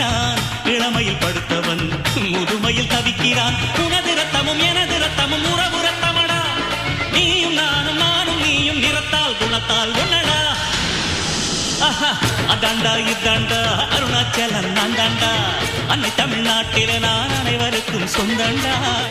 தாங்கினான் இளமையில் படுத்தவன் முதுமையில் தவிக்கிறான் உனது ரத்தமும் எனது ரத்தமும் உறவு ரத்தமடா நீயும் நானும் நானும் நீயும் நிறத்தால் குணத்தால் ஒன்னடா அதாண்டா இதாண்டா அருணாச்சலம் நான் தாண்டா அன்னை தமிழ்நாட்டில நான் அனைவருக்கும் சொந்தண்டா